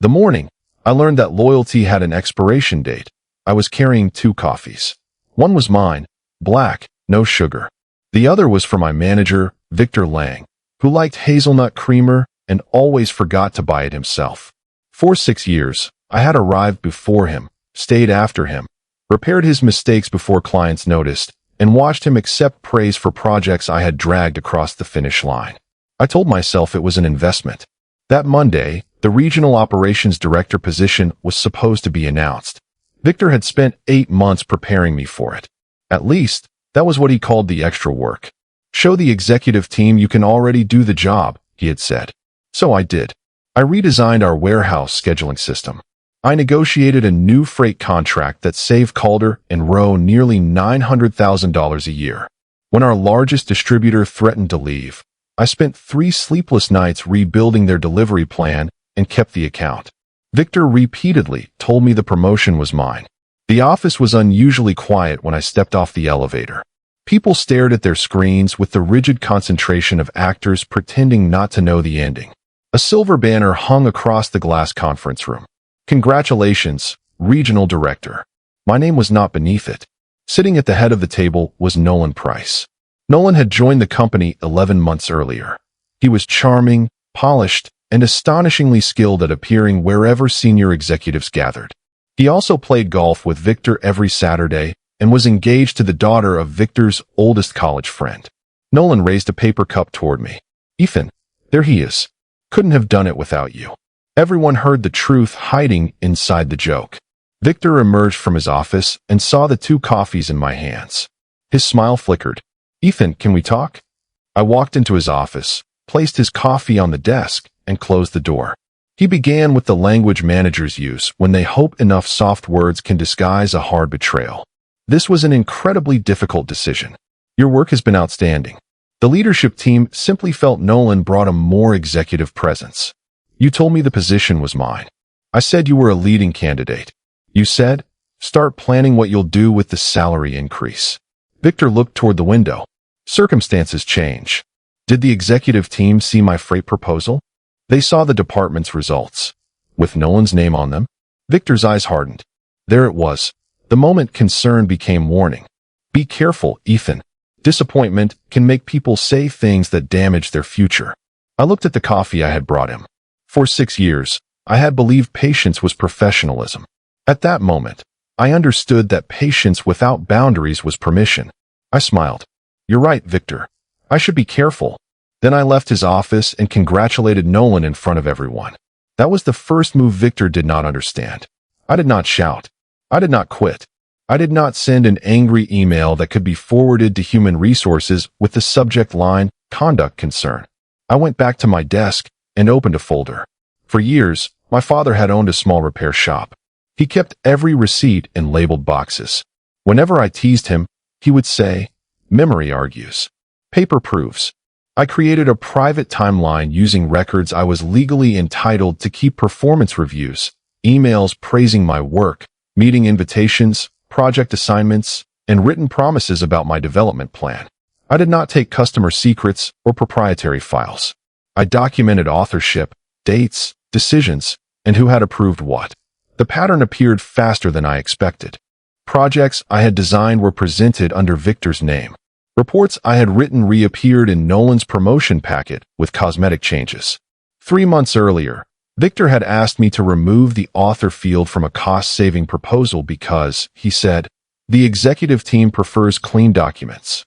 The morning, I learned that loyalty had an expiration date. I was carrying 2 coffees. One was mine, black, no sugar. The other was for my manager, Victor Lang, who liked hazelnut creamer and always forgot to buy it himself. For 6 years, I had arrived before him, stayed after him, repaired his mistakes before clients noticed, and watched him accept praise for projects I had dragged across the finish line. I told myself it was an investment. That Monday, the regional operations director position was supposed to be announced. Victor had spent 8 months preparing me for it. At least, that was what he called the extra work. Show the executive team you can already do the job, he had said. So I did. I redesigned our warehouse scheduling system. I negotiated a new freight contract that saved Calder and Rowe nearly $900,000 a year. When our largest distributor threatened to leave, I spent 3 sleepless nights rebuilding their delivery plan and kept the account. Victor repeatedly told me the promotion was mine. The office was unusually quiet when I stepped off the elevator. People stared at their screens with the rigid concentration of actors pretending not to know the ending. A silver banner hung across the glass conference room. Congratulations, Regional Director. My name was not beneath it. Sitting at the head of the table was Nolan Price. Nolan had joined the company 11 months earlier. He was charming, polished, and astonishingly skilled at appearing wherever senior executives gathered. He also played golf with Victor every Saturday and was engaged to the daughter of Victor's oldest college friend. Nolan raised a paper cup toward me. Ethan, there he is. Couldn't have done it without you. Everyone heard the truth hiding inside the joke. Victor emerged from his office and saw the 2 coffees in my hands. His smile flickered. Ethan, can we talk? I walked into his office, placed his coffee on the desk, and closed the door. He began with the language managers use when they hope enough soft words can disguise a hard betrayal. This was an incredibly difficult decision. Your work has been outstanding. The leadership team simply felt Nolan brought a more executive presence. You told me the position was mine. I said you were a leading candidate. You said, start planning what you'll do with the salary increase. Victor looked toward the window. Circumstances change. Did the executive team see my freight proposal? They saw the department's results. With Nolan's name on them, Victor's eyes hardened. There it was. The moment concern became warning. Be careful, Ethan. Disappointment can make people say things that damage their future. I looked at the coffee I had brought him. For 6 years, I had believed patience was professionalism. At that moment, I understood that patience without boundaries was permission. I smiled. You're right, Victor. I should be careful. Then I left his office and congratulated Nolan in front of everyone. That was the first move Victor did not understand. I did not shout. I did not quit. I did not send an angry email that could be forwarded to human resources with the subject line, conduct concern. I went back to my desk and opened a folder. For years, my father had owned a small repair shop. He kept every receipt in labeled boxes. Whenever I teased him, he would say, memory argues. Paper proves. I created a private timeline using records I was legally entitled to keep: performance reviews, emails praising my work, meeting invitations, project assignments, and written promises about my development plan. I did not take customer secrets or proprietary files. I documented authorship, dates, decisions, and who had approved what. The pattern appeared faster than I expected. Projects I had designed were presented under Victor's name. Reports I had written reappeared in Nolan's promotion packet with cosmetic changes. 3 months earlier, Victor had asked me to remove the author field from a cost-saving proposal because, he said, the executive team prefers clean documents.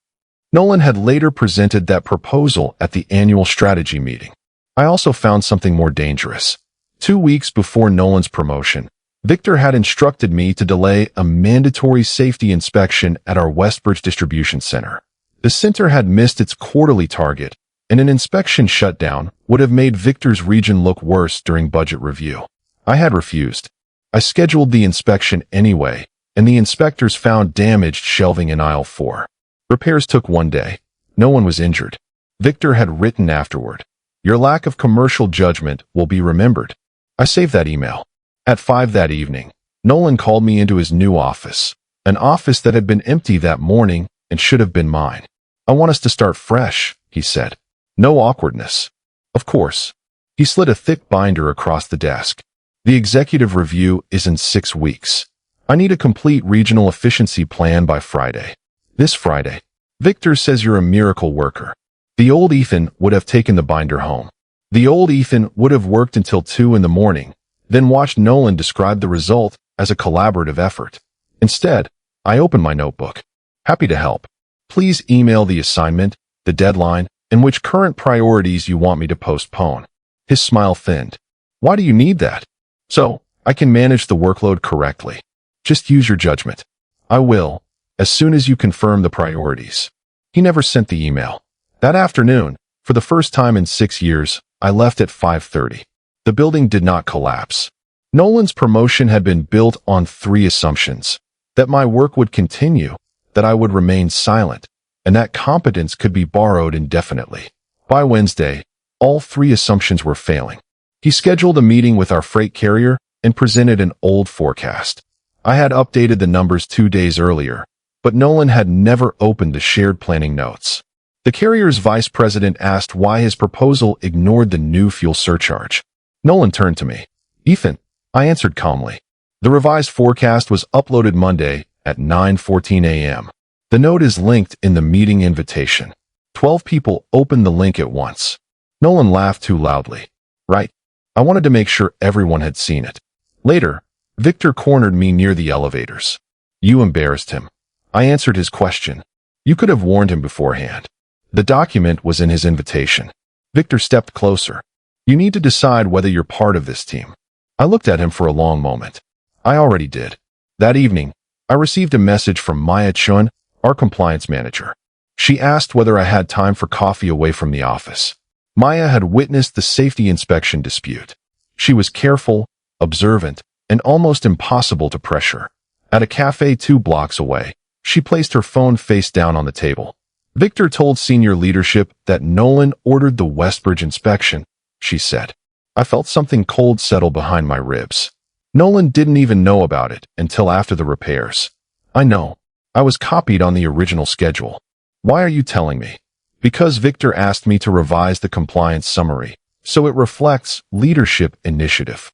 Nolan had later presented that proposal at the annual strategy meeting. I also found something more dangerous. 2 weeks before Nolan's promotion, Victor had instructed me to delay a mandatory safety inspection at our Westbridge distribution center. The center had missed its quarterly target, and an inspection shutdown would have made Victor's region look worse during budget review. I had refused. I scheduled the inspection anyway, and the inspectors found damaged shelving in aisle 4. Repairs took 1 day. No one was injured. Victor had written afterward, "Your lack of commercial judgment will be remembered." I saved that email. At 5 that evening, Nolan called me into his new office, an office that had been empty that morning and should have been mine. "I want us to start fresh," he said. "No awkwardness." Of course. He slid a thick binder across the desk. The executive review is in 6 weeks. I need a complete regional efficiency plan by Friday. This Friday. Victor says you're a miracle worker. The old Ethan would have taken the binder home. The old Ethan would have worked until 2 in the morning, then watched Nolan describe the result as a collaborative effort. Instead, I open my notebook. Happy to help. Please email the assignment, the deadline, and which current priorities you want me to postpone. His smile thinned. Why do you need that? So, I can manage the workload correctly. Just use your judgment. I will, as soon as you confirm the priorities. He never sent the email. That afternoon, for the first time in 6 years, I left at 5:30. The building did not collapse. Nolan's promotion had been built on 3 assumptions: that my work would continue, that I would remain silent, and that competence could be borrowed indefinitely. By Wednesday, all 3 assumptions were failing. He scheduled a meeting with our freight carrier and presented an old forecast. I had updated the numbers 2 days earlier, but Nolan had never opened the shared planning notes. The carrier's vice president asked why his proposal ignored the new fuel surcharge. Nolan turned to me. Ethan, I answered calmly. The revised forecast was uploaded Monday at 9:14 a.m. The note is linked in the meeting invitation. 12 people opened the link at once. Nolan laughed too loudly. Right. I wanted to make sure everyone had seen it. Later, Victor cornered me near the elevators. You embarrassed him. I answered his question. You could have warned him beforehand. The document was in his invitation. Victor stepped closer. You need to decide whether you're part of this team. I looked at him for a long moment. I already did. That evening, I received a message from Maya Chun, our compliance manager. She asked whether I had time for coffee away from the office. Maya had witnessed the safety inspection dispute. She was careful, observant, and almost impossible to pressure. At a cafe 2 blocks away, she placed her phone face down on the table. Victor told senior leadership that Nolan ordered the Westbridge inspection, she said. I felt something cold settle behind my ribs. Nolan didn't even know about it until after the repairs. I know. I was copied on the original schedule. Why are you telling me? Because Victor asked me to revise the compliance summary, so it reflects leadership initiative.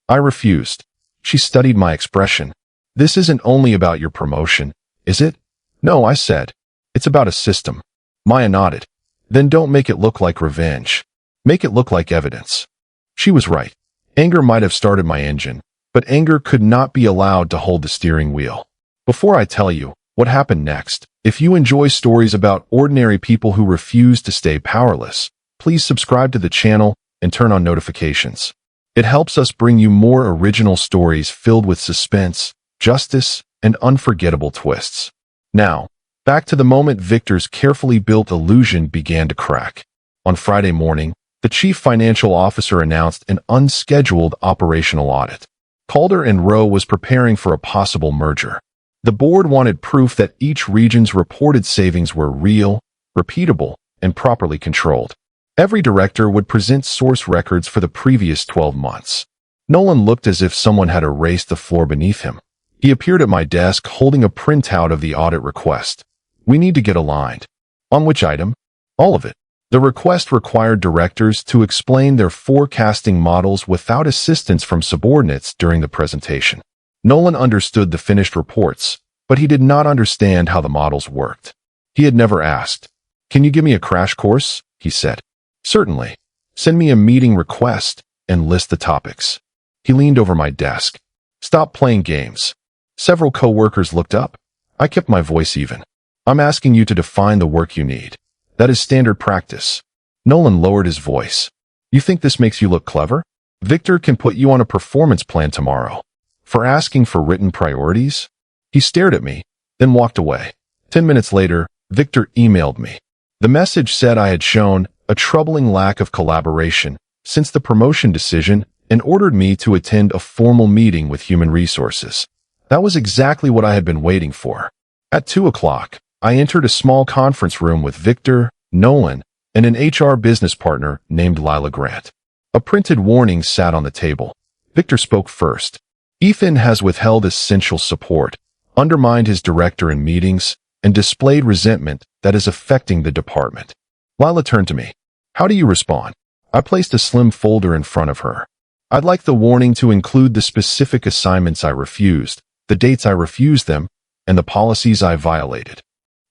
I refused. She studied my expression. This isn't only about your promotion, is it? No, I said. It's about a system. Maya nodded. Then don't make it look like revenge. Make it look like evidence. She was right. Anger might have started my engine, but anger could not be allowed to hold the steering wheel. Before I tell you what happened next, if you enjoy stories about ordinary people who refuse to stay powerless, please subscribe to the channel and turn on notifications. It helps us bring you more original stories filled with suspense, justice, and unforgettable twists. Now, back to the moment Victor's carefully built illusion began to crack. On Friday morning, the chief financial officer announced an unscheduled operational audit. Calder and Rowe was preparing for a possible merger. The board wanted proof that each region's reported savings were real, repeatable, and properly controlled. Every director would present source records for the previous 12 months. Nolan looked as if someone had erased the floor beneath him. He appeared at my desk holding a printout of the audit request. We need to get aligned. On which item? All of it. The request required directors to explain their forecasting models without assistance from subordinates during the presentation. Nolan understood the finished reports, but he did not understand how the models worked. He had never asked. Can you give me a crash course? He said. Certainly. Send me a meeting request and list the topics. He leaned over my desk. Stop playing games. Several co-workers looked up. I kept my voice even. I'm asking you to define the work you need. That is standard practice. Nolan lowered his voice. You think this makes you look clever? Victor can put you on a performance plan tomorrow. For asking for written priorities? He stared at me, then walked away. 10 minutes later, Victor emailed me. The message said I had shown a troubling lack of collaboration since the promotion decision and ordered me to attend a formal meeting with human resources. That was exactly what I had been waiting for. At 2 o'clock, I entered a small conference room with Victor, Nolan, and an HR business partner named Lila Grant. A printed warning sat on the table. Victor spoke first. Ethan has withheld essential support, undermined his director in meetings, and displayed resentment that is affecting the department. Lila turned to me. How do you respond? I placed a slim folder in front of her. I'd like the warning to include the specific assignments I refused, the dates I refused them, and the policies I violated.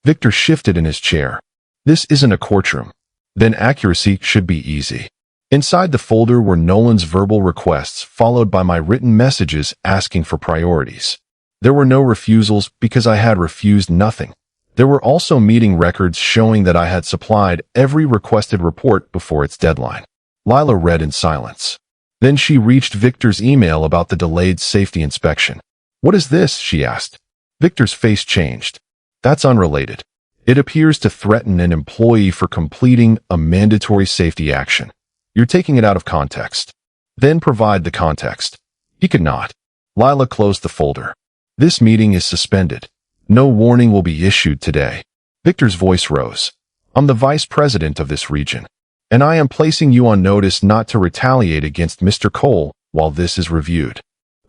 Victor shifted in his chair. This isn't a courtroom. Then accuracy should be easy. Inside the folder were Nolan's verbal requests, followed by my written messages asking for priorities. There were no refusals because I had refused nothing. There were also meeting records showing that I had supplied every requested report before its deadline. Lila read in silence. Then she reached Victor's email about the delayed safety inspection. "What is this?" she asked. Victor's face changed. "That's unrelated. It appears to threaten an employee for completing a mandatory safety action. You're taking it out of context." "Then provide the context." He could not. Lila closed the folder. "This meeting is suspended. No warning will be issued today." Victor's voice rose. "I'm the vice president of this region, and I am placing you on notice not to retaliate against Mr. Cole while this is reviewed."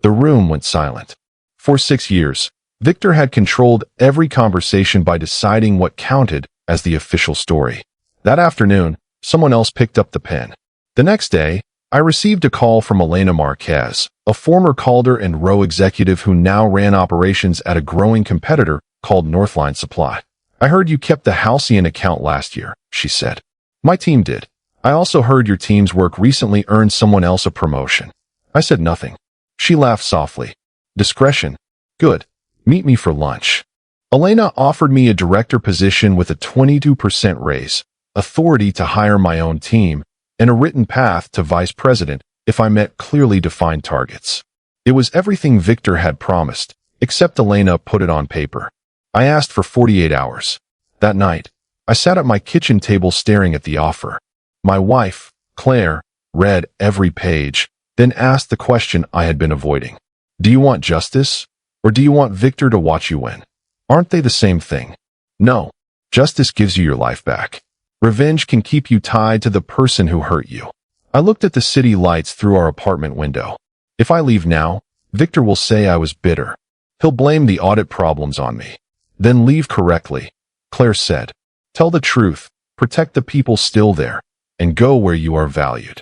The room went silent. For 6 years, Victor had controlled every conversation by deciding what counted as the official story. That afternoon, someone else picked up the pen. The next day, I received a call from Elena Marquez, a former Calder and Rowe executive who now ran operations at a growing competitor called Northline Supply. "I heard you kept the Halcyon account last year," she said. "My team did. I also heard your team's work recently earned someone else a promotion." I said nothing. She laughed softly. "Discretion? Good. Meet me for lunch." Elena offered me a director position with a 22% raise, authority to hire my own team, and a written path to vice president if I met clearly defined targets. It was everything Victor had promised, except Elena put it on paper. I asked for 48 hours. That night, I sat at my kitchen table staring at the offer. My wife, Claire, read every page, then asked the question I had been avoiding. "Do you want justice? Or do you want Victor to watch you win? Aren't they the same thing?" "No. Justice gives you your life back. Revenge can keep you tied to the person who hurt you." I looked at the city lights through our apartment window. "If I leave now, Victor will say I was bitter. He'll blame the audit problems on me." "Then leave correctly," Claire said. "Tell the truth, protect the people still there, and go where you are valued."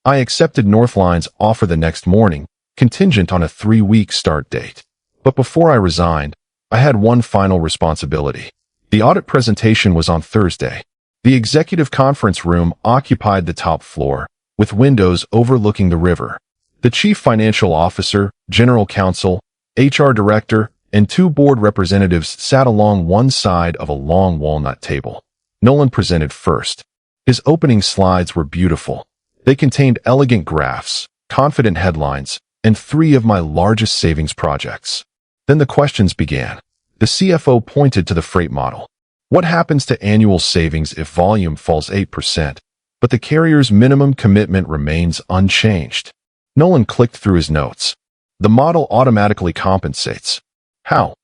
I accepted Northline's offer the next morning, contingent on a 3-week start date. But before I resigned, I had one final responsibility. The audit presentation was on Thursday. The executive conference room occupied the top floor, with windows overlooking the river. The chief financial officer, general counsel, HR director, and 2 board representatives sat along one side of a long walnut table. Nolan presented first. His opening slides were beautiful. They contained elegant graphs, confident headlines, and 3 of my largest savings projects. Then the questions began. The CFO pointed to the freight model. What happens to annual savings if volume falls 8%, but the carrier's minimum commitment remains unchanged? Nolan clicked through his notes. The model automatically compensates. How?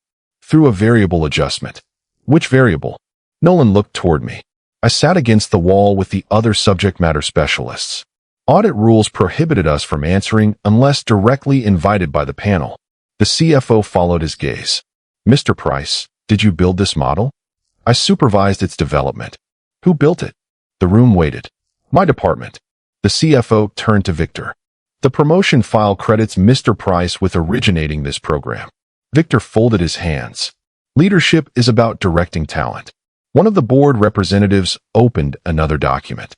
Through a variable adjustment. Which variable? Nolan looked toward me. I sat against the wall with the other subject matter specialists. Audit rules prohibited us from answering unless directly invited by the panel. The CFO followed his gaze. "Mr. Price, did you build this model?" "I supervised its development." "Who built it?" The room waited. "My department." The CFO turned to Victor. "The promotion file credits Mr. Price with originating this program." Victor folded his hands. "Leadership is about directing talent." One of the board representatives opened another document.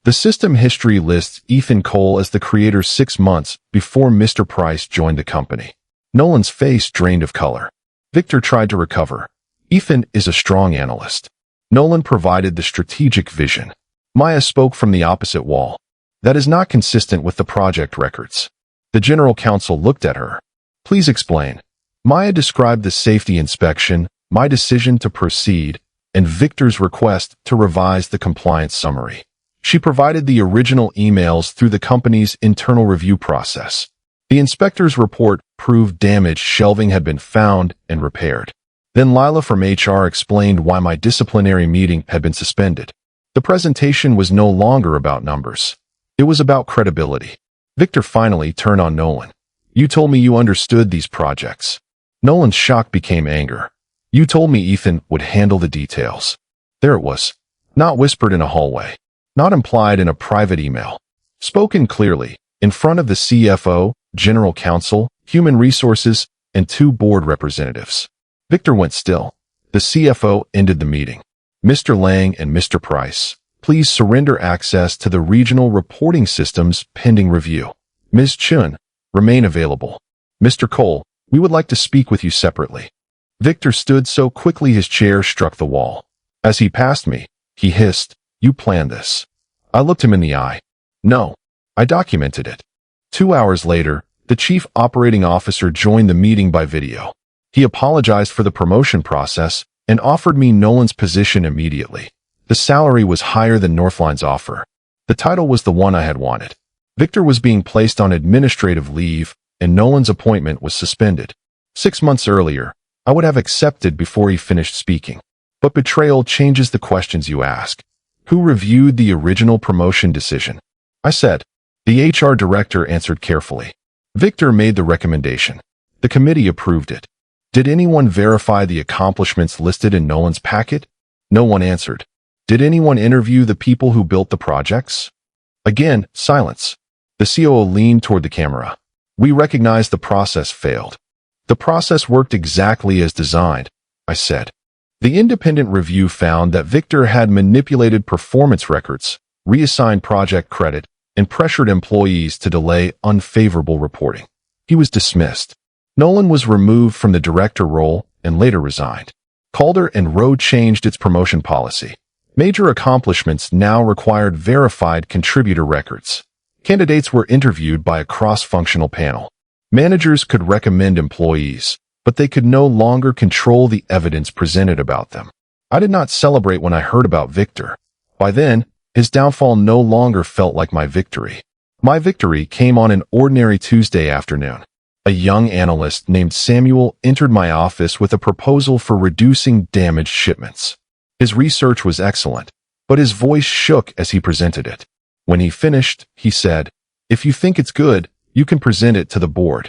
The system history lists Ethan Cole as the creator 6 months before Mr. Price joined the company. Nolan's face drained of color. Victor tried to recover. "Ethan is a strong analyst." Nolan provided the strategic vision. Maya spoke from the opposite wall. "That is not consistent with the project records." The general counsel looked at her. "Please explain." Maya described the safety inspection, my decision to proceed, and Victor's request to revise the compliance summary. She provided the original emails through the company's internal review process. The inspector's report proved damaged shelving had been found and repaired. Then Lila from HR explained why my disciplinary meeting had been suspended. The presentation was no longer about numbers. It was about credibility. Victor finally turned on Nolan. "You told me you understood these projects." Nolan's shock became anger. "You told me Ethan would handle the details." There it was. Not whispered in a hallway. Not implied in a private email. Spoken clearly, in front of the CFO, General Counsel, Human Resources, and 2 board representatives. Victor went still. The CFO ended the meeting. Mr. Lang and Mr. Price, please surrender access to the regional reporting systems pending review. Ms. Chun, remain available. Mr. Cole, we would like to speak with you separately. Victor stood so quickly his chair struck the wall. As he passed me, he hissed, "You planned this." I looked him in the eye. "No, I documented it." 2 hours later, the chief operating officer joined the meeting by video. He apologized for the promotion process and offered me Nolan's position immediately. The salary was higher than Northline's offer. The title was the one I had wanted. Victor was being placed on administrative leave, and Nolan's appointment was suspended. 6 months earlier, I would have accepted before he finished speaking. But betrayal changes the questions you ask. Who reviewed the original promotion decision? I said. The HR director answered carefully. Victor made the recommendation. The committee approved it. Did anyone verify the accomplishments listed in Nolan's packet? No one answered. Did anyone interview the people who built the projects? Again, silence. The COO leaned toward the camera. We recognize the process failed. The process worked exactly as designed, I said. The independent review found that Victor had manipulated performance records, reassigned project credit, and pressured employees to delay unfavorable reporting. He was dismissed. Nolan was removed from the director role and later resigned. Calder and Rowe changed its promotion policy. Major accomplishments now required verified contributor records. Candidates were interviewed by a cross-functional panel. Managers could recommend employees, but they could no longer control the evidence presented about them. I did not celebrate when I heard about Victor. By then, his downfall no longer felt like my victory. My victory came on an ordinary Tuesday afternoon. A young analyst named Samuel entered my office with a proposal for reducing damaged shipments. His research was excellent, but his voice shook as he presented it. When he finished, he said, "If you think it's good, you can present it to the board."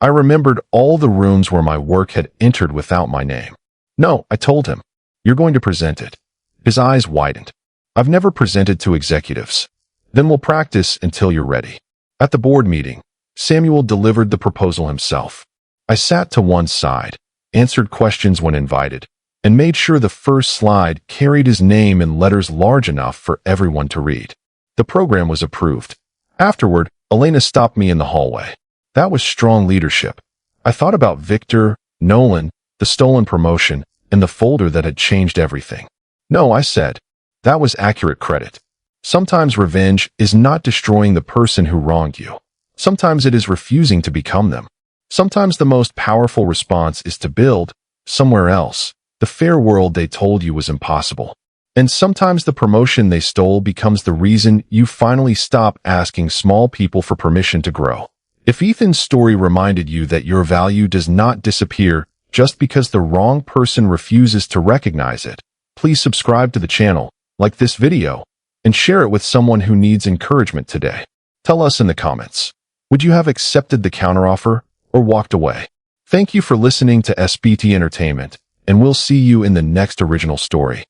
I remembered all the rooms where my work had entered without my name. "No," I told him. "You're going to present it." His eyes widened. "I've never presented to executives." "Then we'll practice until you're ready." At the board meeting, Samuel delivered the proposal himself. I sat to one side, answered questions when invited, and made sure the first slide carried his name in letters large enough for everyone to read. The program was approved. Afterward, Elena stopped me in the hallway. That was strong leadership. I thought about Victor, Nolan, the stolen promotion, and the folder that had changed everything. "No," I said. "That was accurate credit. Sometimes revenge is not destroying the person who wronged you. Sometimes it is refusing to become them. Sometimes the most powerful response is to build, somewhere else, the fair world they told you was impossible. And sometimes the promotion they stole becomes the reason you finally stop asking small people for permission to grow." If Ethan's story reminded you that your value does not disappear just because the wrong person refuses to recognize it, please subscribe to the channel, like this video, and share it with someone who needs encouragement today. Tell us in the comments. Would you have accepted the counteroffer or walked away? Thank you for listening to SPT Entertainment, and we'll see you in the next original story.